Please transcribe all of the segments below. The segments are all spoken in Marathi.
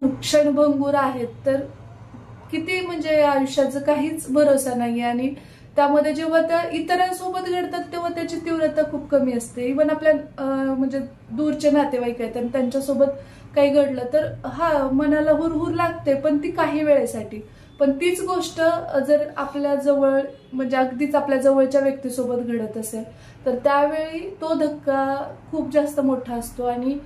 क्षणभंगूर आहेत, तर किती म्हणजे आयुष्याचं काहीच भरोसा नाही. आणि त्यामध्ये जेव्हा त्या इतरांसोबत घडतात तेव्हा त्याची तीव्रता खूप कमी असते. इव्हन आपल्या म्हणजे दूरचे नातेवाईक आहेत आणि त्यांच्यासोबत काही घडलं तर मनाला हुरहुर लागते, पण ती काही वेळेसाठी. पण तीच गोष्ट जर आपल्या जवळ म्हणजे अगदीच आपल्या जवळच्या व्यक्तीसोबत घडत असेल तर त्यावेळी तो धक्का खूप जास्त मोठा असतो. आणि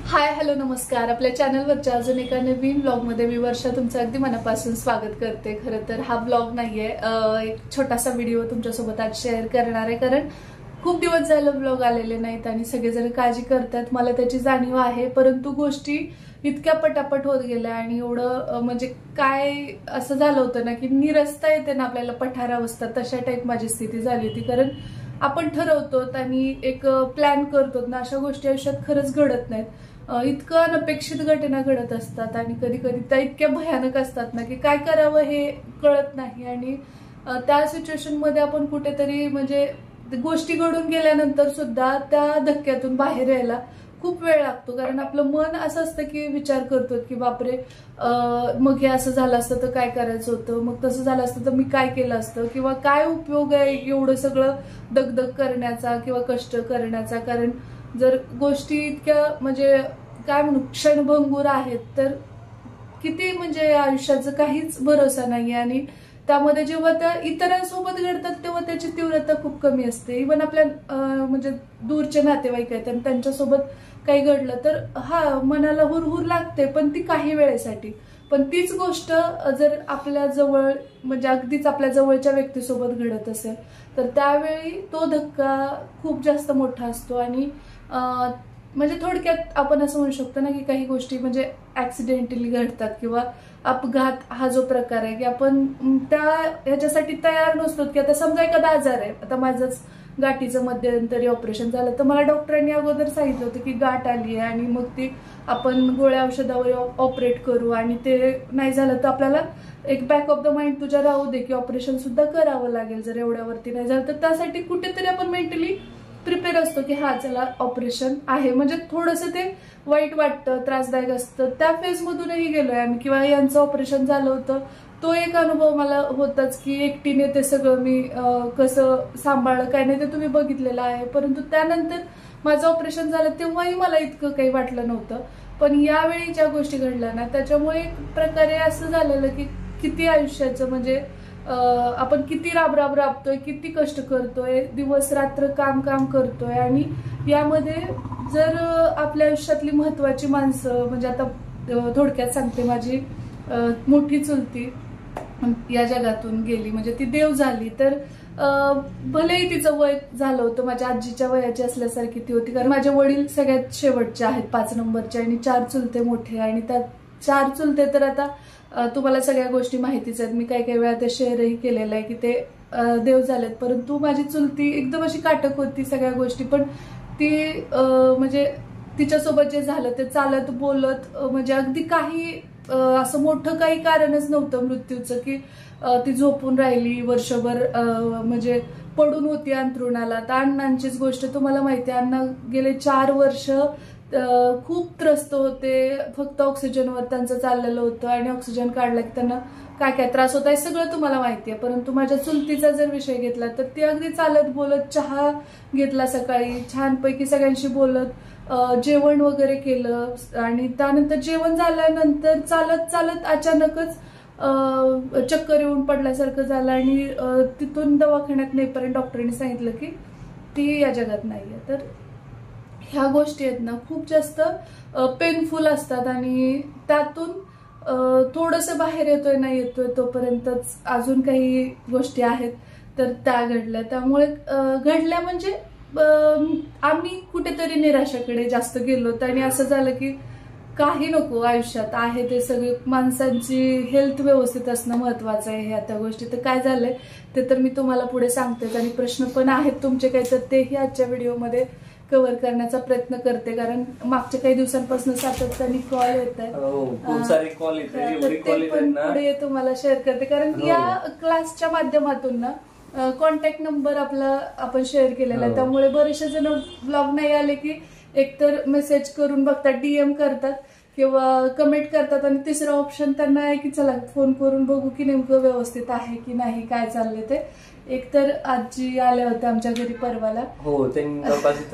हाय हॅलो नमस्कार. आपल्या चॅनलवरच्या अजून एका नवीन ब्लॉगमध्ये मी वर्षा तुमचं अगदी मनापासून स्वागत करते. खरं तर हा ब्लॉग नाहीये, एक छोटासा व्हिडिओ तुमच्यासोबत आज शेअर करणार आहे, कारण खूप दिवस झालं ब्लॉग आलेले नाहीत आणि सगळेजण काळजी करतात, मला त्याची जाणीव आहे. परंतु गोष्टी इतक्या पटापट होत गेल्या आणि एवढं म्हणजे काय असं झालं होतं ना की निरस्ता येते ना आपल्याला पठारावस्था, तशा टाईप माझी स्थिती झाली होती. कारण आपण ठरवतो आणि एक प्लॅन करतो ना, अशा गोष्टी आयुष्यात खरंच घडत नाहीत. इतकं अनपेक्षित घटना घडत असतात आणि कधी कधी त्या इतक्या भयानक असतात ना की काय करावं हे कळत नाही. आणि त्या सिच्युएशन मध्ये आपण कुठेतरी म्हणजे गोष्टी घडून गेल्यानंतर सुद्धा त्या धक्क्यातून बाहेर यायला खूप वेळ लागतो. कारण आपलं मन असं असतं की विचार करतो की बापरे, मग हे असं झालं असतं तर काय करायचं होतं, मग तसं झालं असतं तर मी काय केलं असतं, किंवा काय उपयोग आहे एवढं सगळं दगदग करण्याचा किंवा कष्ट करण्याचा. कारण जर गोष्टी इतक्या म्हणजे काय म्हणू क्षणभंगूर आहेत, तर किती म्हणजे आयुष्याचं काहीच भरोसा नाही. आणि त्यामध्ये जेव्हा त्या इतरांसोबत घडतात तेव्हा त्याची तीव्रता खूप कमी असते. इव्हन आपल्या म्हणजे दूरचे नातेवाईक आहेत आणि त्यांच्यासोबत काही घडलं तर मनाला हुरहुर लागते, पण ती काही वेळेसाठी. पण तीच गोष्ट जर आपल्या जवळ म्हणजे अगदीच आपल्या जवळच्या व्यक्तीसोबत घडत असेल तर त्यावेळी तो धक्का खूप जास्त मोठा असतो. आणि म्हणजे थोडक्यात आपण असं म्हणू शकतो ना की काही गोष्टी म्हणजे ऍक्सिडेंटली घडतात, किंवा अपघात हा जो प्रकार आहे की आपण त्या ह्याच्यासाठी तयार नसतो. की आता समजा एखादा आजार आहे, आता माझंच गाठीचं मध्यंतरी ऑपरेशन झालं तर मला डॉक्टरांनी अगोदर सांगितलं होतं की गाठ आली आहे आणि मग ती आपण गोळ्या औषधावर ऑपरेट करू, आणि ते नाही झालं तर आपल्याला एक बॅक ऑफ द माइंड तुझ्या राहू दे की ऑपरेशन सुद्धा करावं लागेल जर एवढ्यावरती नाही झालं तर. त्यासाठी कुठेतरी आपण मेंटली प्रिपेअर असतो की चला ऑपरेशन आहे, म्हणजे थोडंसं ते वाईट वाटतं, त्रासदायक असतं. त्या फेज मधूनही गेलोय आम्ही, किंवा यांचं ऑपरेशन झालं होतं तो एक अनुभव मला होताच की एकटीने ते सगळं मी कसं सांभाळलं काय नाही ते तुम्ही बघितलेलं आहे. परंतु त्यानंतर माझं ऑपरेशन झालं तेव्हाही मला इतकं काही वाटलं नव्हतं. पण यावेळी ज्या गोष्टी घडल्या ना त्याच्यामुळे एक प्रकारे असं झालेलं की किती आयुष्याचं म्हणजे आपण किती राबतोय, किती कष्ट करतोय, दिवस रात्र काम करतोय. आणि यामध्ये जर आपल्या आयुष्यातली महत्वाची माणसं म्हणजे आता थोडक्यात सांगते, माझी मोठी चुलती या जगातून गेली, म्हणजे ती देव झाली. तर भलेही तिचं वय झालं होतं माझ्या आजीच्या वयाची असल्यासारखी ती होती, कारण माझे वडील सगळ्यात शेवटचे आहेत 5 नंबरचे आणि 4 चुलते मोठे. आणि त्या 4 चुलते तर आता तुम्हाला सगळ्या गोष्टी माहितीच आहेत, मी काही वेळा ते शेअरही केलेलं आहे की ते देव झालेत. परंतु माझी चुलती एकदम अशी काटक होती सगळ्या गोष्टी, पण ती म्हणजे तिच्यासोबत जे झालं ते चालत बोलत म्हणजे अगदी काही असं मोठं काही कारणच नव्हतं मृत्यूचं की ती झोपून राहिली वर्षभर, म्हणजे पडून होती अंथरुणाला. तर अण्णांचीच गोष्ट तुम्हाला माहिती आहे, अण्णा गेले 4 वर्ष खूप त्रस्त होते, फक्त ऑक्सिजनवर त्यांचं चाललेलं होतं आणि ऑक्सिजन काढला की त्यांना काय काय त्रास होता हे सगळं तुम्हाला माहिती आहे. परंतु माझ्या चुलतीचा जर विषय घेतला तर ती अगदी चालत बोलत चहा घेतला सकाळी, छानपैकी सगळ्यांशी बोलत जेवण वगैरे केलं. आणि त्यानंतर जेवण झाल्यानंतर चालत चालत अचानकच चक्कर येऊन पडल्यासारखं झालं आणि तिथून दवाखान्यात नेईपर्यंत डॉक्टरांनी सांगितलं की ती या जगात नाहीये. तर ह्या गोष्टी आहेत ना खूप जास्त पेनफुल असतात आणि त्यातून थोडंसं बाहेर येतोय नाही येतोय तोपर्यंतच अजून काही गोष्टी आहेत तर त्या घडल्या. त्यामुळे घडल्या म्हणजे आम्ही कुठेतरी निराशाकडे जास्त गेलो आणि असं झालं की काही नको आयुष्यात आहे ते सगळे, माणसांची हेल्थ व्यवस्थित असणं महत्वाचं आहे ह्या त्या गोष्टी. तर काय झालंय ते तर मी तुम्हाला पुढे सांगतेच आणि प्रश्न पण आहेत तुमचे काही तर तेही आजच्या व्हिडिओमध्ये कव्हर करण्याचा प्रयत्न करते, कारण मागच्या काही दिवसांपासून सातत्याने कॉल येत आहेत, खूप सारे कॉल येतात, पुढे तुम्हाला शेअर करते, कारण या क्लासच्या माध्यमातून ना कॉन्टॅक्ट नंबर आपला आपण शेअर केलेला आहे, त्यामुळे बरेचसे जण ब्लॉग नाही आले की एकतर मेसेज करून बघतात, DM करतात किंवा कमेंट करतात, आणि तिसरा ऑप्शन त्यांना आहे की चला फोन करून बघू की नेमकं व्यवस्थित आहे की नाही, काय चाललंय ते. एकतर आजी आल्या होत्या आमच्या घरी परवाला. हो, जवळच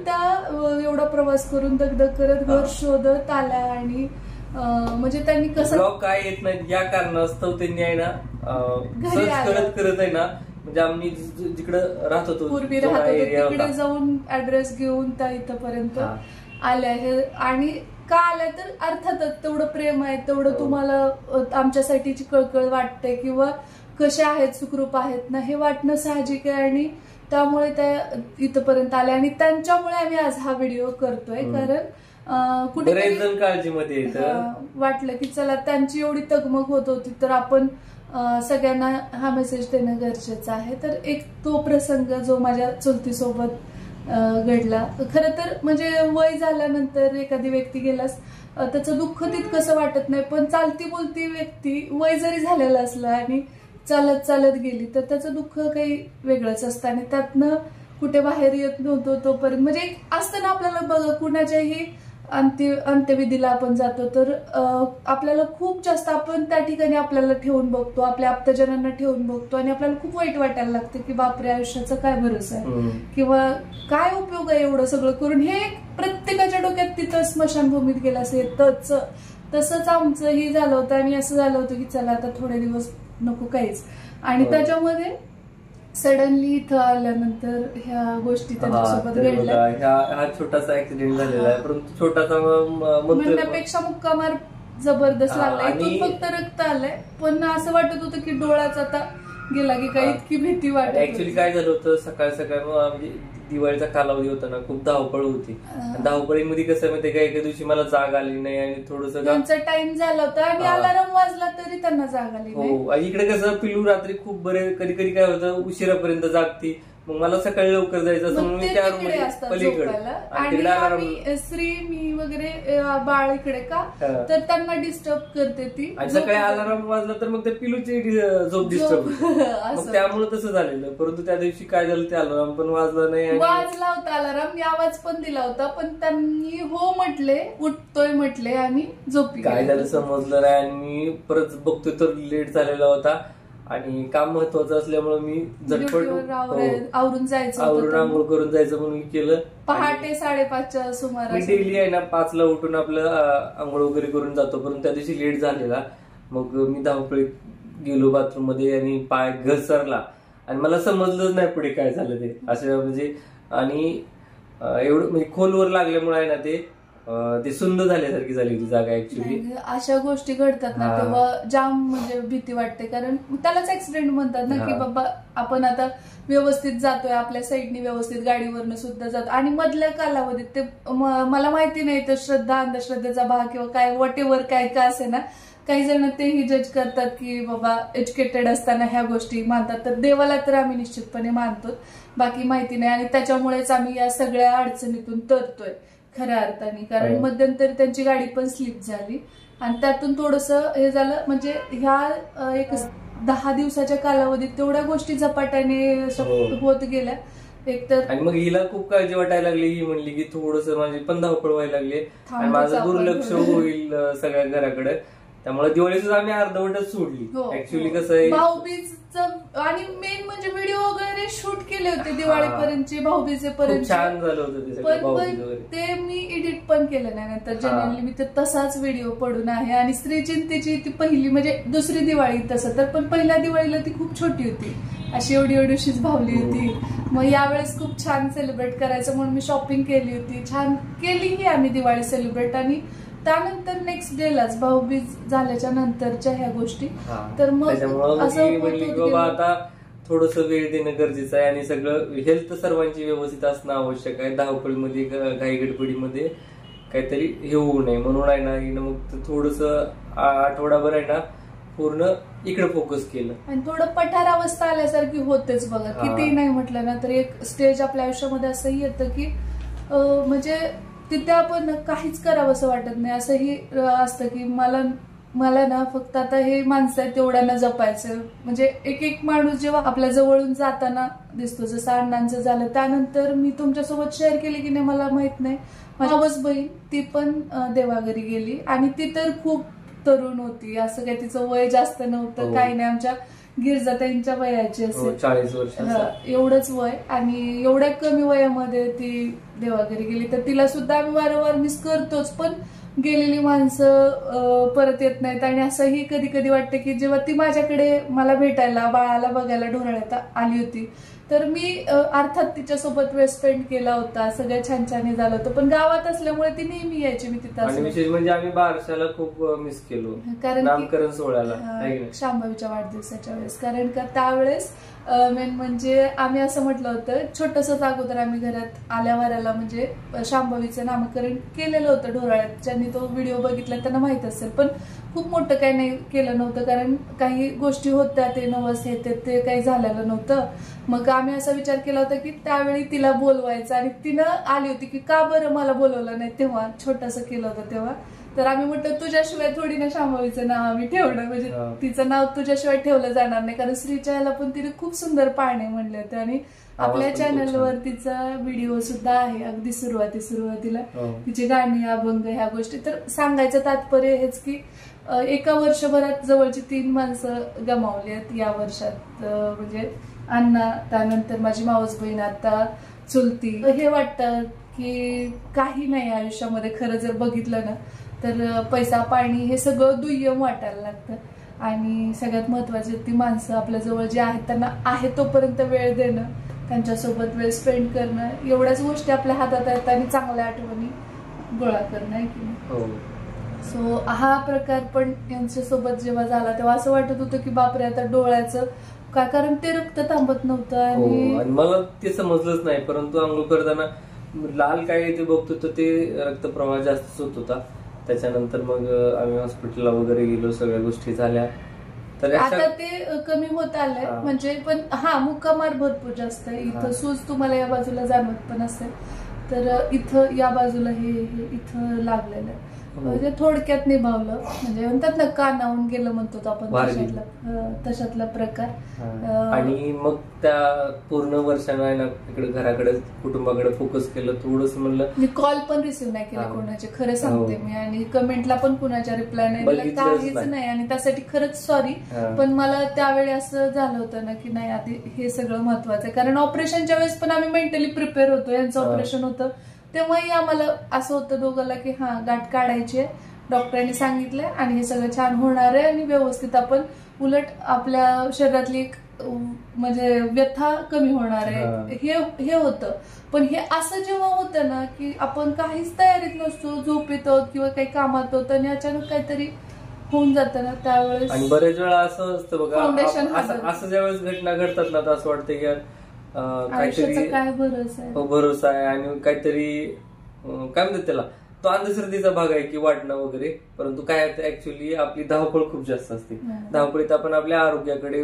त्या एवढा प्रवास करून दगदग करत घर शोधत आल्या, आणि म्हणजे त्यांनी कसं काय येत नाही या कारणास्तव त्यांनी आहे ना करत आहे ना, म्हणजे आम्ही जिकडे राहत होतो पूर्वी राहत होतो तिकडे जाऊन ऍड्रेस घेऊन त्या इथपर्यंत आल्या. आणि का आल्या तर अर्थातच तेवढं प्रेम आहे, तेवढं तुम्हाला आमच्यासाठीची कळकळ वाटते किंवा कसे आहेत, सुखरूप आहेत ना, हे वाटणं साहजिक आहे, आणि त्यामुळे त्या इथपर्यंत आल्या, आणि त्यांच्यामुळे आम्ही आज हा व्हिडिओ करतोय. कारण कुठे काळजीमध्ये वाटलं की चला त्यांची एवढी तगमग होत होती तर आपण सगळ्यांना हा मेसेज देणं गरजेचं आहे. तर एक तो प्रसंग जो माझ्या चुलतीसोबत घडला. खरं तर म्हणजे वय झाल्यानंतर एखादी व्यक्ती गेलास त्याचं दुःख तितकंसं वाटत नाही, पण चालती बोलती व्यक्ती वय जरी झालेलं असलं आणि चालत चालत गेली तर त्याचं दुःख काही वेगळंच असतं, आणि त्यातनं कुठे बाहेर येत नव्हतो तोपर्यंत. म्हणजे असतं ना आपल्याला बघा, कुणाच्याही अंत्यविधीला आपण जातो तर आपल्याला खूप जास्त आपण त्या ठिकाणी आपल्याला ठेवून बघतो, आपल्या आप्तजनांना ठेवून बघतो, आणि आपल्याला खूप वाईट वाटायला लागतं की बापरे आयुष्याचा काय भरोसा आहे किंवा काय उपयोग आहे एवढं सगळं करून. हे प्रत्येकाच्या डोक्यात तिथं स्मशानभूमीत गेलं असेल तसंच आमचंही झालं होतं, आणि असं झालं होतं की चला आता थोडे दिवस नको काहीच. आणि त्याच्यामध्ये सडनली इथं आल्यानंतर ह्या गोष्टी त्यांच्यासोबत घडल्या. हा छोटासा ऍक्सिडेंट झालेला आहे, परंतु छोटासा म्हणण्यापेक्षा मुक्का मार जबरदस्त लागला. इथून फक्त रक्त आलंय, पण असं वाटत होतं की डोळ्याचा आता गेला की काही इतकी भीती वाटत. ऍक्च्युली काय झालं होतं, सकाळ म्हणजे दिवाळीचा कालावधी होता ना, खूप धावपळ होती. धावपळीमध्ये कसं माहितीये का, एका दिवशी मला जाग आली नाही आणि थोडंसं त्यांचा टाइम झाला होता आणि अलार्म वाजला तरी त्यांना जाग आली नाही. हो, इकडे कसं पिलू रात्री खूप बरे कधी कधी काय होतं उशिरापर्यंत जागती, मग मला सकाळी लवकर जायचं असं म्हणून मी त्या रूम मध्ये पलीकडे श्री मी वगैरे बाळ इकडे का तर त्यांना डिस्टर्ब करते ती. सकाळी अलार्म वाजला तर मग त्या पिलूची झोप डिस्टर्ब मग त्यामुळे तसं झालेलं. परंतु त्या दिवशी काय झालं, ते अलार्म पण वाजला नाही, वाजला होता अलार्म, मी आवाज पण दिला होता, पण त्यांनी हो म्हटले, उठतोय म्हटले आणि झोपी. काय झालं समजलं नाही, आणि मी परत बघतोय तर लेट झालेला होता आणि काम महत्वाचं असल्यामुळे मी झटपट आवरून आंघोळ करून जायचं म्हणून केलं. पहाटे 5:30च्या सुमारास मी डेली आहे ना 5ला उठून आपलं आंघोळ वगैरे करून जातो, परंतु त्या दिवशी लेट झालेला. मग मी धावपळीत गेलो बाथरूम मध्ये आणि पाय घसरला आणि मला समजलंच नाही पुढे काय झालं ते असं. म्हणजे आणि एवढं म्हणजे खोलवर लागल्यामुळे आहे ना ते सुंद झाल्यासारखी झाली होती जागा. ऍक्च्युली अशा गोष्टी घडतात ना तेव्हा जाम म्हणजे भीती वाटते, कारण त्यालाच ऍक्सिडेंट म्हणतात ना, की बाबा आपण आता व्यवस्थित जातोय, आपल्या साईडनी व्यवस्थित गाडीवरनं सुद्धा जातो, आणि मधल्या कालावधीत ते मला माहिती नाही तर श्रद्धा अंधश्रद्धेचा भाग किंवा काय वटेवर काय का असे ना, काही जण तेही जज करतात की बाबा एज्युकेटेड असताना ह्या गोष्टी मानतात, तर देवाला तर आम्ही निश्चितपणे मानतो, बाकी माहिती नाही. आणि त्याच्यामुळेच आम्ही या सगळ्या अडचणीतून तरतोय खऱ्या अर्थाने, कारण मध्यंतरी त्यांची गाडी पण स्लिप झाली आणि त्यातून थोडंसं हे झालं. म्हणजे ह्या एक 10 दिवसाच्या कालावधीत तेवढ्या गोष्टी झपाट्याने होत गेल्या एकतर. आणि मग हिला खूप काळजी वाटायला लागली, ही म्हणली की थोडंसं माझी पण धावपळ व्हायला लागली आणि माझं दुर्लक्ष होईल सगळ्या घराकडे, त्यामुळे दिवाळी सुद्धा आम्ही अर्धवटच सोडली. ऍक्च्युली कसं आहे, भाऊबीजचं आणि मेन म्हणजे व्हिडिओ वगैरे शूट केले होते दिवाळीपर्यंतचे, भाऊबीजेपर्यंत छान झालं होतं पण ते मी एडिट पण केलं नाही. नंतर जनरली मी तर तसाच व्हिडिओ पडून आहे. आणि श्रीचिंतेची ती पहिली म्हणजे दुसरी दिवाळी तसं तर, पण पहिल्या दिवाळीला ती खूप छोटी होती, अशी एवढीशीच भावली होती. मग यावेळेस खूप छान सेलिब्रेट करायचं म्हणून मी शॉपिंग केली होती, छान केलीही आम्ही दिवाळी सेलिब्रेट. आणि त्यानंतर नेक्स्ट डेलाच भाऊबीज झाल्याच्या नंतरच्या ह्या गोष्टी, तर मग असं आता थोडस वेळ देणं गरजेचं आहे आणि सगळं हेल्थ सर्वांची व्यवस्थित असणं आवश्यक आहे. धावपळीमध्ये घाई गडबडीमध्ये काहीतरी हे होऊ नये म्हणून आहे ना, मग थोडस आठवडाभर आहे ना पूर्ण इकडे फोकस केलं. आणि थोडं पठारावस्था आल्यासारखी होतेच बघा. किती नाही म्हटलं ना तर एक स्टेज आपल्या आयुष्यामध्ये असंही येतं की म्हणजे तिथे आपण काहीच करावंसं वाटत नाही. असंही असतं की मला ना फक्त आता हे माणसं आहेत तेवढ्यांना जपायचं. म्हणजे एक एक माणूस जेव्हा आपल्या जवळून जाताना दिसतो, जसं अण्णांचं झालं, त्यानंतर मी तुमच्यासोबत शेअर केली की नाही मला माहित नाही, माझी मावस बहीण ती पण देवाघरी गेली आणि ती तर खूप तरुण होती. असं काही तिचं वय जास्त नव्हतं, काही नाही. आमच्या गिरजाताईंच्या वयाची असेल 40 वर्ष एवढंच वय. आणि एवढ्या कमी वयामध्ये ती देवाघरी गेली. तर तिला सुद्धा आम्ही वारंवार मिस करतोच, पण गेलेली माणसं परत येत नाहीत. आणि असंही कधी कधी वाटतं की जेव्हा ती माझ्याकडे मला भेटायला, बाळाला बघायला ढोराळ्यात आली होती तर मी अर्थात तिच्यासोबत वेळ स्पेंड केला होता, सगळं छान छान झालं होतं. पण गावात असल्यामुळे ती नेहमी यायची, मी तिथं. आणि विशेष म्हणजे आम्ही बारशाला खूप मिस केलो, कारण नामकरण सोहळ्याला, शांभवीच्या वाढदिवसाच्या वेळेस. कारण का त्यावेळेस मेन म्हणजे आम्ही असं म्हटलं होतं, छोटंसंच अगोदर आम्ही घरात आल्यावराला म्हणजे शांभवीचं नामकरण केलेलं होतं ढोराळ्यात. ज्यांनी तो व्हिडिओ बघितला त्यांना माहित असेल, पण खूप मोठं काही नाही केलं नव्हतं, कारण काही गोष्टी होत्या, ते नवस ते काही झालेलं नव्हतं. मग आम्ही असा विचार केला होता की त्यावेळी तिला बोलवायचं, आणि तिनं आली होती की का बरं मला बोलवलं नाही तेव्हा, छोटंसं केलं होतं तेव्हा. तर आम्ही म्हटलं तुझ्याशिवाय थोडी ना शांभवीचं नाव आम्ही ठेवलं, म्हणजे तिचं नाव तुझ्याशिवाय ठेवलं जाणार नाही. कारण श्रीच्या ह्याला पण तिने खूप सुंदर पाळणे म्हणले होते, आणि आपल्या चॅनलवर तिचा व्हिडिओ सुद्धा आहे. अगदी सुरुवातीला तिची गाणी, अभंग, ह्या गोष्टी. तर सांगायचं तात्पर्य हेच की एका वर्षभरात जवळची 3 माणसं गमावली आहेत या वर्षात. म्हणजे अण्णा, त्यानंतर माझी मावस बहीण, आता चुलती. हे वाटतं की काही नाही आयुष्यामध्ये खरं जर बघितलं ना तर पैसा पाणी हे सगळं दुय्यम वाटायला लागतं. आणि सगळ्यात महत्वाची ती माणसं आपल्या जवळ जे आहेत त्यांना आहे तोपर्यंत वेळ देणं, त्यांच्यासोबत वेळ स्पेंड करणं, एवढ्याच गोष्टी आपल्या हातात आहेत. आणि चांगल्या आठवणी गोळा करणं आहे की नाही. सो हा प्रकार पण यांच्यासोबत जेव्हा झाला तेव्हा असं वाटत होतं की बापरे आता डोळ्याचं काय, कारण ते रक्त थांबत नव्हतं. आणि मला ते समजलंच नाही, परंतु आंघोळ करताना लाल काय ते बघतो तर ते रक्तप्रवाह जास्तच होत होता. त्याच्यानंतर मग आम्ही हॉस्पिटलला वगैरे गेलो, सगळ्या गोष्टी झाल्या. तर आता ते कमी होत आलंय. म्हणजे पण मुक्कामार भरपूर जास्त आहे इथं. सूज तुम्हाला या बाजूला जाणवत पण असेल तर इथं या बाजूला हे इथं लागलेलं आहे. म्हणजे थोडक्यात निभावलं, म्हणजे म्हणतात ना कानावून गेलं म्हणतो आपण, तशातला प्रकार. आणि मग त्या पूर्ण वर्षाला ना इकडे घराकडे, कुटुंबाकडे फोकस केलं. थोडस म्हणलं, मी कॉल पण रिसिव्ह नाही केला कोणाचे, खरं सांगते मी. आणि कमेंटला पण कुणाच्या रिप्लाय नाही दिला, काहीच नाही. आणि त्यासाठी खरंच सॉरी. पण मला त्यावेळी असं झालं होतं ना की नाही, आधी हे सगळं महत्वाचं आहे. कारण ऑपरेशनच्या वेळेस पण आम्ही मेंटली प्रिपेअर होतो. यांचं ऑपरेशन होतं तेव्हाही आम्हाला असं होतं दोघांना की गाठ काढायची आहे, डॉक्टरांनी सांगितलंय, आणि हे सगळं छान होणार आहे, आणि व्यवस्थित आपण उलट आपल्या शरीरातली म्हणजे व्यथा कमी होणार आहे, हे होतं. पण हे असं जेव्हा होतं ना की आपण काहीच तयारीत नसतो, झोपेत आहोत किंवा काही कामात होत, आणि अचानक काहीतरी होऊन जातं ना त्यावेळेस. आणि बरेच वेळा असं असतं बघा, असं ज्यावेळेस घटना घडतात ना तर असं वाटतं की काहीतरी काय भरोसा भरोसा आहे, आणि काहीतरी काय म्हणतात त्याला, तो अंधश्रद्धेचा भाग आहे की वाटणं वगैरे. परंतु काय ऍक्च्युअली आपली धावपळ खूप जास्त असते. धावपळीत आपण आपल्या आरोग्याकडे,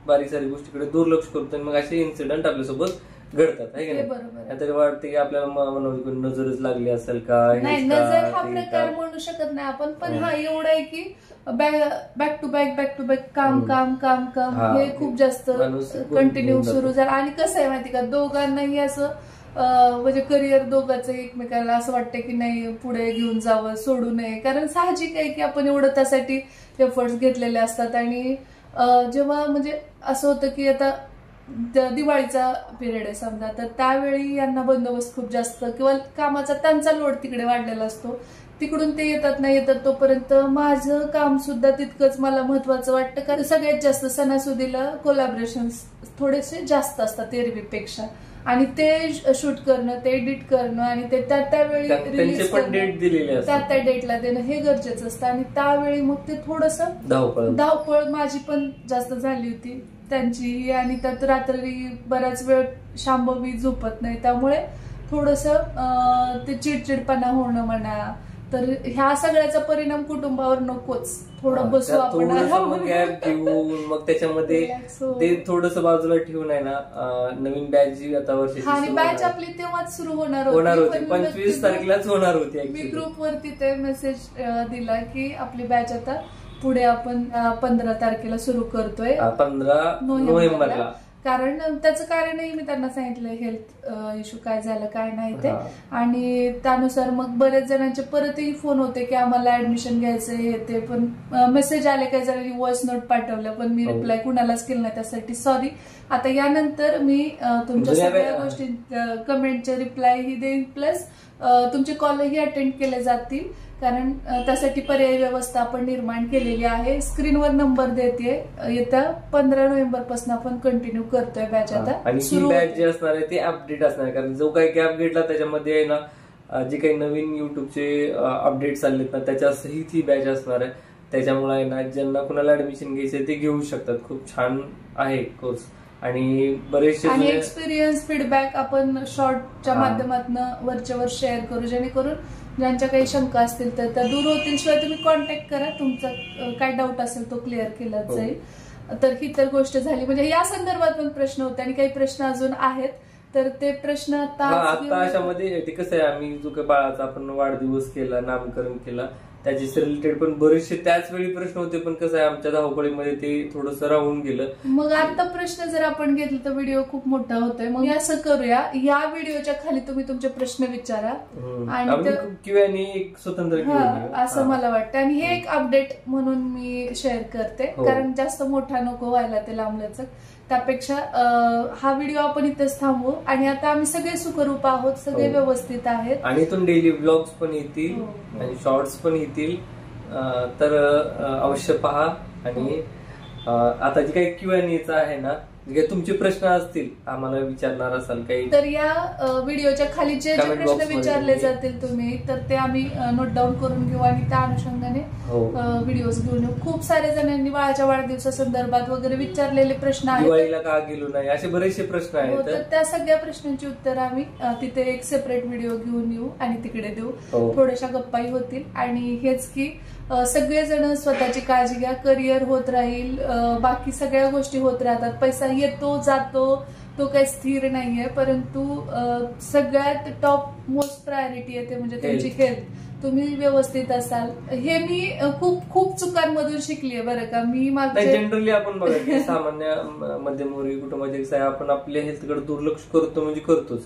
बारीक सारी गोष्टीकडे दुर्लक्ष करतो, आणि मग असे इन्सिडेंट आपल्यासोबॅक घडतात, आहे की नाही. तरी वाटते की आपल्याला नजरच लागली असेल का. नाही, नजर हा प्रकार म्हणू शकत नाही आपण, पण एवढं आहे की बॅक टू बॅक काम काम काम काम हे खूप जास्त कंटिन्यू सुरू झालं. आणि कसं आहे माहिती का, दोघांनाही असं म्हणजे करिअर दोघांचं एकमेकांना असं वाटतं की नाही पुढे घेऊन जावं, सोडू नये. कारण साहजिक आहे की आपण एवढं त्यासाठी एफर्ट्स घेतलेले असतात. आणि जेव्हा म्हणजे असं होतं की आता दिवाळीचा पिरियड आहे समजा, तर त्यावेळी यांना बंदोबस्त खूप जास्त, किंवा कामाचा त्यांचा लोड तिकडे वाढलेला असतो. तिकडून ते येतात नाही येतात तोपर्यंत माझं काम सुद्धा तितकंच मला महत्वाचं वाटतं. कारण सगळ्यात जास्त सणासुदीला कोलॅबरेशन थोडेसे जास्त असतात एरवीपेक्षा. आणि ते शूट करणं, ते एडिट करणं, आणि ते त्यावेळी रिलीज करणं, त्या डेटला देणं हे गरजेचं असतं. आणि त्यावेळी मग ते थोडंसं धावपळ माझी पण जास्त झाली होती, त्यांची. आणि त्यात रात्री बऱ्याच वेळ शांभवी झोपत नाही, त्यामुळे थोडंसं ते चिडचिडपणा होणं म्हणा, तर ह्या सगळ्याचा परिणाम कुटुंबावर नकोच. थोडं बसू आपण गॅप घेऊन मग त्याच्यामध्ये ते थोडस बाजूला ठेवून आहे ना, नवीन बॅच जी आता वर्षाची आणि बॅच आपली तेव्हाच सुरू होणार होती, 25 तारखेलाच होणार होती. मी ग्रुपवरती ते मेसेज दिला की आपली बॅच आता पुढे आपण 15 तारखेला सुरू करतोय, 15 नोव्हेंबरला. कारण त्याचं कारणही मी त्यांना सांगितलं, हेल्थ इश्यू काय झालं काय नाही ते. आणि त्यानुसार मग बरेच जणांचे परतही फोन होते की आम्हाला ऍडमिशन घ्यायचंय हे ते, पण मेसेज आले, काही जणांनी व्हॉइस नोट पाठवलं, पण मी रिप्लाय कुणालाच केलं नाही, त्यासाठी सॉरी. आता यानंतर मी तुमच्या सगळ्या गोष्टी कमेंटचे रिप्लाय ही देईन, प्लस तुमचे कॉलही अटेंड केले जातील, कारण त्यासाठी पर्यायी व्यवस्था आपण निर्माण केलेली आहे. स्क्रीनवर नंबर देते. येत्या 15 नोव्हेंबर पासून आपण कंटिन्यू करतोय बॅच. आता आणि ही बॅच जी असणार आहे ती अपडेट असणार आहे, कारण जो काही गॅप घेतला त्याच्यामध्ये आहे ना, जे काही नवीन युट्यूबचे अपडेट्स आलेत ना त्याच्या सहित ही बॅच असणार आहे. त्याच्यामुळे आहे ना, ज्यांना कुणाला ऍडमिशन घ्यायचं ते घेऊ शकतात. खूप छान आहे कोर्स आणि बरेचसे एक्सपिरियन्स फीडबॅक आपण शॉर्टच्या माध्यमातून वरच्या वर शेअर करू, जेणेकरून ज्यांच्या काही शंका असतील तर त्या दूर होतील. शिवाय तुम्ही कॉन्टॅक्ट करा, तुमचा काय डाऊट असेल तो क्लिअर केला जाईल. तर ही तर गोष्ट झाली. म्हणजे या संदर्भात पण प्रश्न होते आणि काही प्रश्न अजून आहेत, तर ते प्रश्न आता अशामध्ये ते कसं आहे, आम्ही जो काही बाळाचा आपण वाढदिवस केला, नामकरण केला, त्याची रिलेटेड पण बरेचसे त्याच वेळी प्रश्न होते, पण कसं आहे आमच्या धावपळीमध्ये ते थोडंसं राहून गेलं. मग आता प्रश्न जर आपण घेतले तर व्हिडिओ खूप मोठा होतोय. मग असं करूया, या व्हिडिओच्या खाली तुम्ही तुमचे प्रश्न विचारा आणि Q&A एक स्वतंत्र असं मला वाटतं. आणि हे एक अपडेट म्हणून मी शेअर करते, कारण जास्त मोठा नको व्हायला ते लांबल्याचं. त्यापेक्षा हा व्हिडिओ आपण इथेच थांबवू. आणि आता आम्ही सगळे सुखरूप आहोत, सगळे व्यवस्थित आहेत, आणि इथून डेली ब्लॉग्स पण येतील आणि शॉर्ट्स पण येतील. तर अवश्य पहा. आणि आता जे काही Q&A आहे ना, तुमचे प्रश्न असतील, आम्हाला विचारणार असाल काही, तर या व्हिडिओच्या खाली जे प्रश्न विचारले जातील तुम्ही, तर ते आम्ही नोट डाऊन करून घेऊ आणि त्या अनुषंगाने व्हिडिओज घेऊन येऊ. खूप सारे जणांनी बाळाच्या वाढदिवसासंदर्भात वगैरे विचारलेले प्रश्न आहेत, दिवाळीला का गेलो नाही, असे बरेचसे प्रश्न आहेत. तर त्या सगळ्या प्रश्नांची उत्तर आम्ही तिथे एक सेपरेट व्हिडिओ घेऊन येऊ आणि तिकडे देऊ. थोड्याशा गप्पाही होतील. आणि हेच की सगळेजण स्वतःची काळजी घ्या, करिअर होत राहील, बाकी सगळ्या गोष्टी होत राहतात, पैसा येतो जातो, तो काही स्थिर नाहीये, परंतु सगळ्यात टॉप मोस्ट प्रायोरिटी येते म्हणजे तुमची हेल्थ. तुम्ही व्यवस्थित असाल, हे मी खूप खूप चुकांमधून शिकलीये बरं का. मी जनरली आपण बघा सामान्य मध्यमवर्गीय कुटुंबाचे आपण आपल्या हेल्थकडे दुर्लक्ष करतो, म्हणजे करतोच.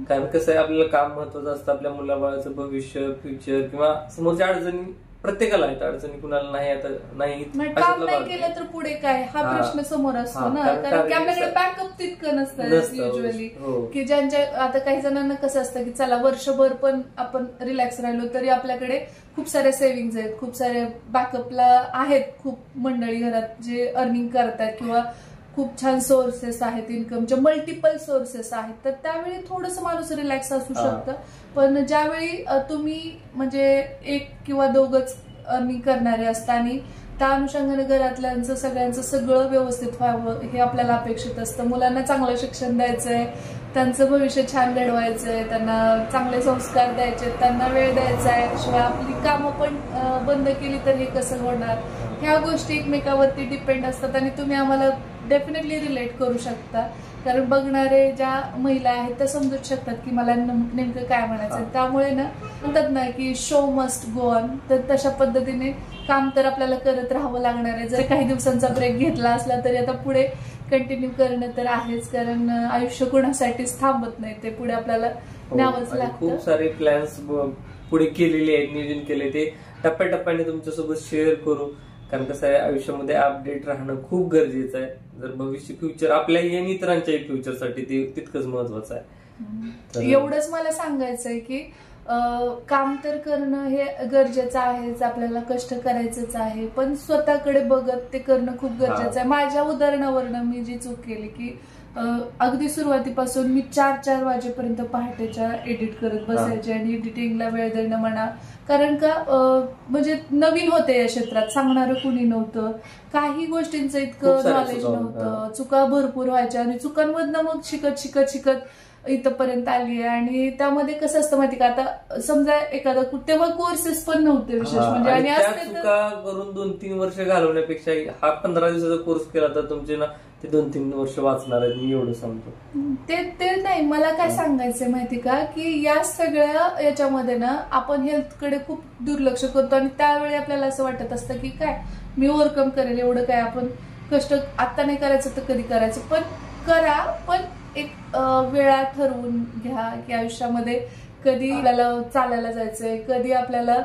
कारण कसं आहे, आपल्याला काम महत्वाचं असतं, आपल्या मुलाबाळाचं भविष्य, फ्युचर किंवा समोरच्या अडचणी प्रत्येकाला आहेत. अडचणी कुणाला नाही, आता नाही काम नाही केलं तर पुढे काय, हा प्रश्न समोर असतो ना. कारण की आपल्याकडे बॅकअप तितकं नसतं युजली, की ज्यांच्या आता काही जणांना कसं असतं की चला वर्षभर पण आपण रिलॅक्स राहिलो तरी आपल्याकडे खूप सारे सेव्हिंग्ज आहेत, खूप सारे बॅकअपला आहेत. खूप मंडळी घरात जे अर्निंग करतात किंवा खूप छान सोर्सेस आहेत, इन्कमचे मल्टिपल सोर्सेस आहेत, तर त्यावेळी थोडंसं माणूस रिलॅक्स असू शकतं. पण ज्यावेळी तुम्ही म्हणजे एक किंवा दोघंच अर्निंग करणारे असता आणि त्या अनुषंगाने घरातल्यांचं सगळ्यांचं सगळं व्यवस्थित व्हावं हे आपल्याला अपेक्षित असतं. मुलांना चांगलं शिक्षण द्यायचंय, त्यांचं भविष्य छान घडवायचंय, त्यांना चांगले संस्कार द्यायचे, त्यांना वेळ द्यायचा आहे. शिवाय आपली कामं पण बंद केली तर हे कसं होणार, ह्या गोष्टी एकमेकावरती डिपेंड असतात. आणि तुम्ही आम्हाला डेफिनेटली रिलेट करू शकता, कारण बघणारे ज्या महिला आहेत त्या समजू शकतात की मला नेमकं काय म्हणायचं. त्यामुळे ना म्हणतात ना की शो मस्ट गो ऑन, तर तशा पद्धतीने काम तर आपल्याला करत राहावं लागणार आहे. जर काही दिवसांचा ब्रेक घेतला असला तरी आता पुढे कंटिन्यू करणं तर आहेच, कारण आयुष्य कुणासाठीच थांबत नाही, ते पुढे आपल्याला न्यावंच लागतं. खूप सारे प्लॅन्स पुढे केलेले आहेत, नियोजन केले, ते टप्प्याटप्प्याने तुमच्यासोबत शेअर करू. कारण कसं आहे, आयुष्यामध्ये अपडेट राहणं खूप गरजेचं आहे. जर भविष्य फ्युचर आपल्याही आणि इतरांच्याही फ्युचरसाठी ते तितकंच महत्वाचं आहे. एवढंच मला सांगायचंय की काम तर करणं हे गरजेचं आहेच, आपल्याला कष्ट करायचंच आहे, पण स्वतःकडे बघत ते करणं खूप गरजेचं आहे. माझ्या उदाहरणावरनं मी जी चूक केली की अगदी सुरुवातीपासून मी 4 वाजेपर्यंत पहाटेच्या एडिट करत बसायचे आणि एडिटिंगला वेळ देणं म्हणा, कारण का म्हणजे नवीन होते या क्षेत्रात, सांगणारं कुणी नव्हतं, काही गोष्टींचं इतकं नॉलेज नव्हतं, चुका भरपूर व्हायच्या आणि चुकांमधनं मग शिकत इथपर्यंत आली आहे. आणि त्यामध्ये कसं असतं माहिती का, आता समजा एखादा तेव्हा कोर्सेस पण नव्हते विशेष म्हणजे, आणि चुका करून 2-3 वर्ष घालवण्यापेक्षा हा 15 दिवसाचा कोर्स केला तर तुमचे ना ते 2-3 वर्ष वाचणार आहेत, मी एवढं सांगतो. ते नाही, मला काय सांगायचंय माहिती का, की या सगळ्या याच्यामध्ये ना आपण हेल्थकडे खूप दुर्लक्ष करतो, आणि त्यावेळी आपल्याला असं वाटत असतं की काय मी ओव्हरकम करेल, एवढं काय आपण कष्ट आता नाही करायचं तर कधी करायचं, पण करा, पण एक वेळा ठरवून घ्या की आयुष्यामध्ये कधी आपल्याला चालायला जायचंय, कधी आपल्याला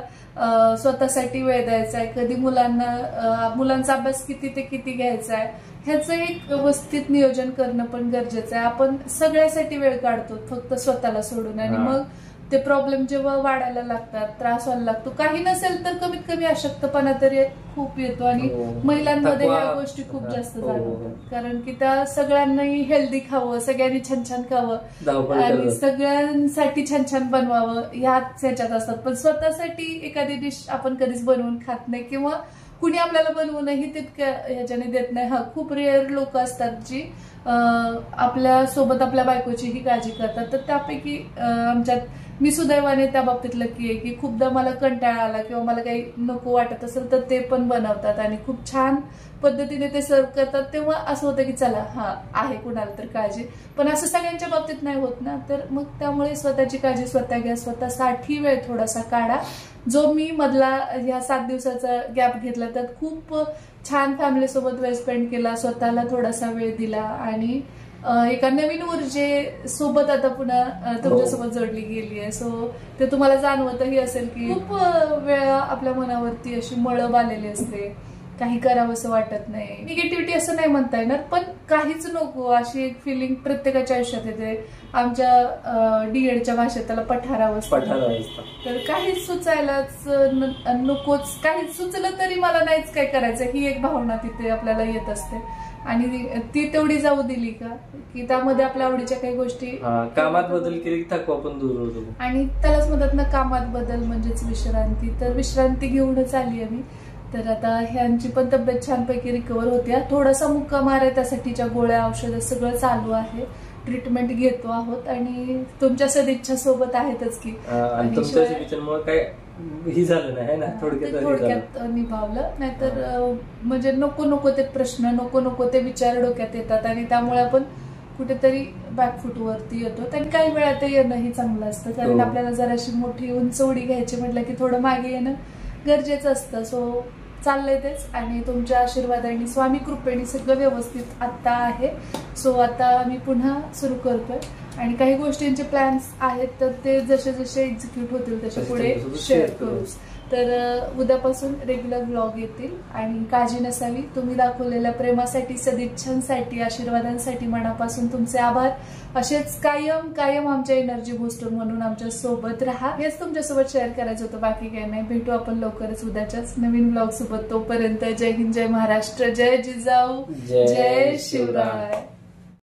स्वतःसाठी वेळ द्यायचा आहे, कधी मुलांचा अभ्यास किती ते किती घ्यायचा आहे, ह्याचं एक व्यवस्थित नियोजन करणं पण गरजेचं आहे. आपण सगळ्यासाठी वेळ काढतो फक्त स्वतःला सोडून, आणि मग ते प्रॉब्लेम जेव्हा वाढायला लागतात, त्रास व्हायला लागतो, काही नसेल तर कमीत कमी अशक्तपणा तरी खूप येतो, आणि महिलांमध्ये ह्या गोष्टी खूप जास्त जाणवतात. कारण की त्या सगळ्यांनाही हेल्दी खावं, सगळ्यांनी छान छान खावं आणि सगळ्यांसाठी छान छान बनवावं ह्याच ह्याच्यात असतात, पण स्वतःसाठी एखादी डिश आपण कधीच बनवून खात नाही, किंवा कुणी आपल्याला बनवूनही तितक्या ह्याच्याने देत नाही. हा, खूप रेअर लोक असतात जी आपल्या सोबत आपल्या बायकोचीही काळजी करतात. तर त्यापैकी आमच्यात मी सुदैवाने त्या बाबतीत लकी आहे की खूपदा मला कंटाळा आला किंवा मला काही नको वाटत असेल तर ते पण बनवतात आणि खूप छान पद्धतीने ते सर्व करतात. तेव्हा असं होतं की चला हा आहे कुणाला तर काळजी, पण असं सगळ्यांच्या बाबतीत नाही होत ना. तर मग त्यामुळे स्वतःची काळजी स्वतः घ्या, स्वतःसाठी वेळ थोडासा काढा. जो मी मधला ह्या 7 दिवसाचा गॅप घेतला त्यात खूप छान फॅमिली सोबत वेळ स्पेंड केला, स्वतःला थोडासा वेळ दिला आणि एका नवीन ऊर्जे सोबत आता पुन्हा तुमच्यासोबत जोडली गेली आहे. सो ते तुम्हाला जाणवतही असेल की खूप वेळा आपल्या मनावरती अशी मळब आलेली असते, काही करावं असं वाटत नाही. निगेटिव्हिटी असं नाही म्हणता येणार, पण काहीच नको अशी एक फिलिंग प्रत्येकाच्या आयुष्यात येते. आमच्या डीएडच्या भाषेत त्याला पठारावस्था. तर काहीच सुचायलाच नकोच, काही सुचलं तरी मला नाहीच काय करायचं ही एक भावना तिथे आपल्याला येत असते आणि ती तेवढी जाऊ दिली का की त्यामध्ये आपल्या आवडीच्या काही गोष्टी, कामात बदल केली की थकवा पण दूर होतो आणि त्यालाच म्हणतात ना कामात बदल म्हणजेच विश्रांती. तर विश्रांती घेऊनच आली आहे मी. तर आता ह्यांची पण तब्येत छानपैकी रिकवर होते. थोडासा मुक्काम आहे, त्यासाठीच्या गोळ्या औषधं सगळं चालू आहे, ट्रीटमेंट घेतो आहोत आणि तुमच्या सदिच्छा सोबत आहेतच की. काय ही झालं नाही ना, थोडक्यात निभावलं. नाहीतर म्हणजे नको ते प्रश्न, नको ते विचार डोक्यात येतात आणि त्यामुळे आपण कुठेतरी बॅकफूट वरती येतो. आणि काही वेळा ते येणंही चांगलं असतं, कारण आपल्याला जराशी मोठी उंच उडी घ्यायची म्हटलं की थोडं मागे येणं गरजेचं असतं. सो चाललंय तेच, आणि तुमच्या आशीर्वादाने स्वामी कृपेने सगळं व्यवस्थित आता आहे. सो आता मी पुन्हा सुरू करतोय आणि काही गोष्टींचे प्लॅन्स आहेत, तर ते जसे जसे एक्झिक्यूट होतील तसे पुढे शेअर करू. तर उद्यापासून रेग्युलर ब्लॉग येतील आणि काळजी नसावी. तुम्ही दाखवलेल्या प्रेमासाठी, सदिच्छांसाठी, आशीर्वादांसाठी मनापासून तुमचे आभार. असेच कायम आमच्या एनर्जी बूस्टर म्हणून आमच्या सोबत राहा. हेच तुमच्यासोबत शेअर करायचं होतं, बाकी काही नाही. भेटू आपण लवकरच उद्याच्याच नवीन ब्लॉग सोबत. तोपर्यंत जय हिंद, जय महाराष्ट्र, जय जिजाऊ, जय शिवराय.